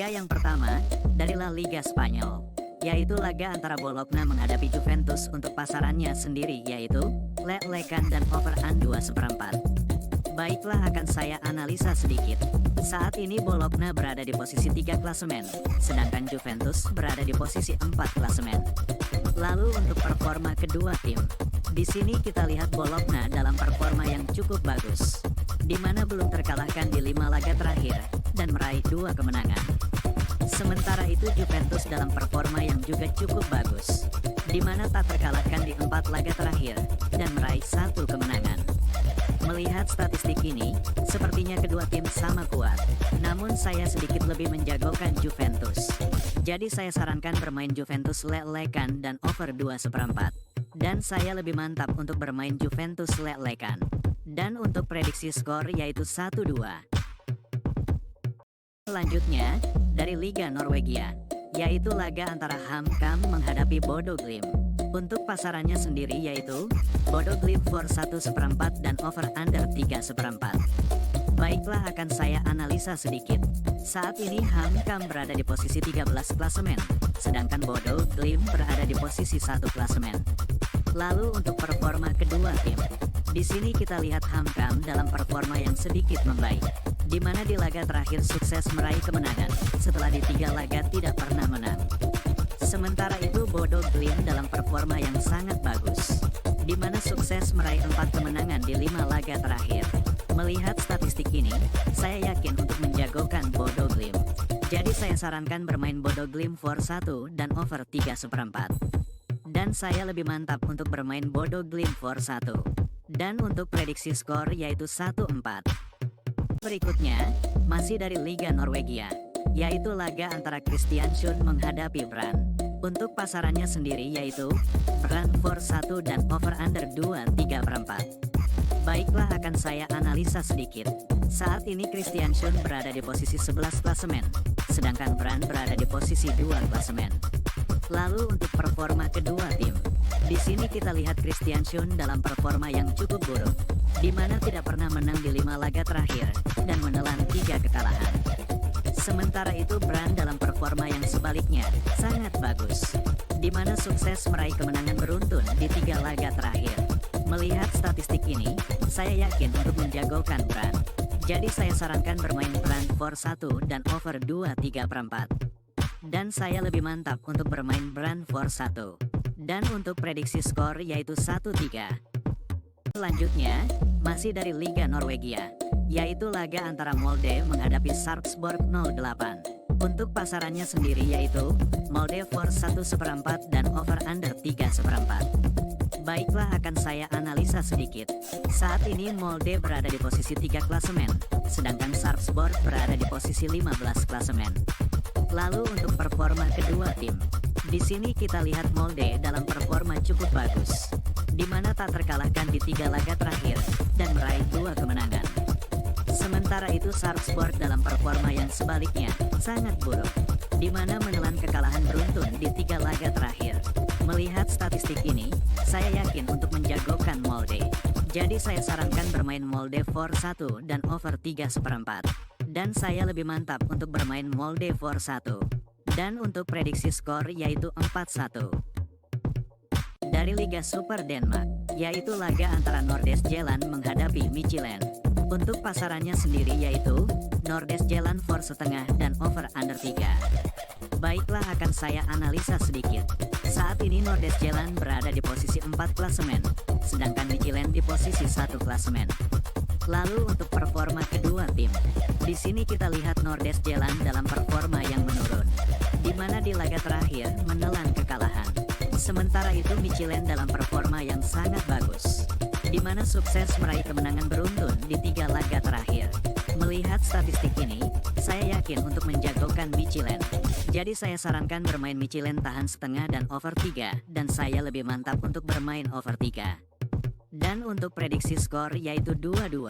Laga yang pertama dari La Liga Spanyol, yaitu laga antara Bologna menghadapi Juventus untuk pasarannya sendiri, yaitu lek-lekan dan over-an 2/4. Baiklah, akan saya analisa sedikit. Saat ini Bologna berada di posisi 3 klasemen, sedangkan Juventus berada di posisi 4 klasemen. Lalu untuk performa kedua tim, di sini kita lihat Bologna dalam performa yang cukup bagus, di mana belum terkalahkan di 5 laga terakhir dan meraih 2 kemenangan. Sementara itu Juventus dalam performa yang juga cukup bagus, di mana tak terkalahkan di 4 laga terakhir dan meraih 1 kemenangan. Melihat statistik ini, sepertinya kedua tim sama kuat, namun saya sedikit lebih menjagokan Juventus. Jadi saya sarankan bermain Juventus lek-lekan dan over 2/4. Dan saya lebih mantap untuk bermain Juventus lek-lekan. Dan untuk prediksi skor yaitu 1-2. Selanjutnya, dari Liga Norwegia, yaitu laga antara HamKam menghadapi Bodo Glimt. Untuk pasarannya sendiri yaitu Bodo Glimt for 1/4 dan over under 3/4. Baiklah, akan saya analisa sedikit. Saat ini HamKam berada di posisi 13 klasemen, sedangkan Bodo Glimt berada di posisi 1 klasemen. Lalu untuk performa kedua tim, di sini kita lihat HamKam dalam performa yang sedikit membaik, di mana di laga terakhir sukses meraih kemenangan setelah di 3 laga tidak pernah menang. Sementara itu Bodo Glimt dalam performa yang sangat bagus, di mana sukses meraih 4 kemenangan di 5 laga terakhir. Melihat statistik ini, saya yakin untuk menjagokan Bodo Glimt. Jadi saya sarankan bermain Bodo Glimt for 1 dan over 3/4. Dan saya lebih mantap untuk bermain Bodo Glimt for 1. Dan untuk prediksi skor yaitu 1-4. Berikutnya, masih dari Liga Norwegia, yaitu laga antara Kristiansund menghadapi Brann. Untuk pasarannya sendiri yaitu Brann for 1 dan over under 2/3. Baiklah, akan saya analisa sedikit. Saat ini Kristiansund berada di posisi 11 klasemen, sedangkan Brann berada di posisi 2 klasemen. Lalu untuk performa kedua tim, di sini kita lihat Kristiansund dalam performa yang cukup buruk, di mana tidak pernah menang di 5 laga terakhir dan menelan 3 kekalahan. Sementara itu Brann dalam performa yang sebaliknya sangat bagus, di mana sukses meraih kemenangan beruntun di 3 laga terakhir. Melihat statistik ini, saya yakin untuk menjagokan Brann. Jadi saya sarankan bermain Brann for 1 dan over 2/3. Dan saya lebih mantap untuk bermain Brann for 1. Dan untuk prediksi skor yaitu 1-3. Selanjutnya, masih dari Liga Norwegia, yaitu laga antara Molde menghadapi Sarpsborg 08. Untuk pasarannya sendiri yaitu Molde for 1/4 dan over under 3/4. Baiklah, akan saya analisa sedikit. Saat ini Molde berada di posisi 3 klasemen, sedangkan Sarpsborg berada di posisi 15 klasemen. Lalu untuk performa kedua tim, di sini kita lihat Molde dalam performa cukup bagus, di mana tak terkalahkan di 3 laga terakhir dan meraih 2 kemenangan. Sementara itu Sarpsborg dalam performa yang sebaliknya sangat buruk, di mana menelan kekalahan beruntun di 3 laga terakhir. Melihat statistik ini, saya yakin untuk menjagokan Molde. Jadi saya sarankan bermain Molde for 1 dan over 3/4. Dan saya lebih mantap untuk bermain Molde for 1. Dan untuk prediksi skor yaitu 4-1. Dari Liga Super Denmark, yaitu laga antara Nordjylland menghadapi Midtjylland. Untuk pasarannya sendiri yaitu Nordjylland for setengah dan over under 3. Baiklah, akan saya analisa sedikit. Saat ini Nordjylland berada di posisi 4 klasemen, sedangkan Midtjylland di posisi 1 klasemen. Lalu untuk performa kedua tim, di sini kita lihat Nordjylland dalam performa yang menurun, di mana di laga terakhir menelan kekalahan. Sementara itu Midtjylland dalam performa yang sangat bagus, di mana sukses meraih kemenangan beruntun di 3 laga terakhir. Melihat statistik ini, saya yakin untuk menjagokan Midtjylland. Jadi saya sarankan bermain Midtjylland tahan setengah dan over 3, dan saya lebih mantap untuk bermain over 3. Dan untuk prediksi skor yaitu 2-2.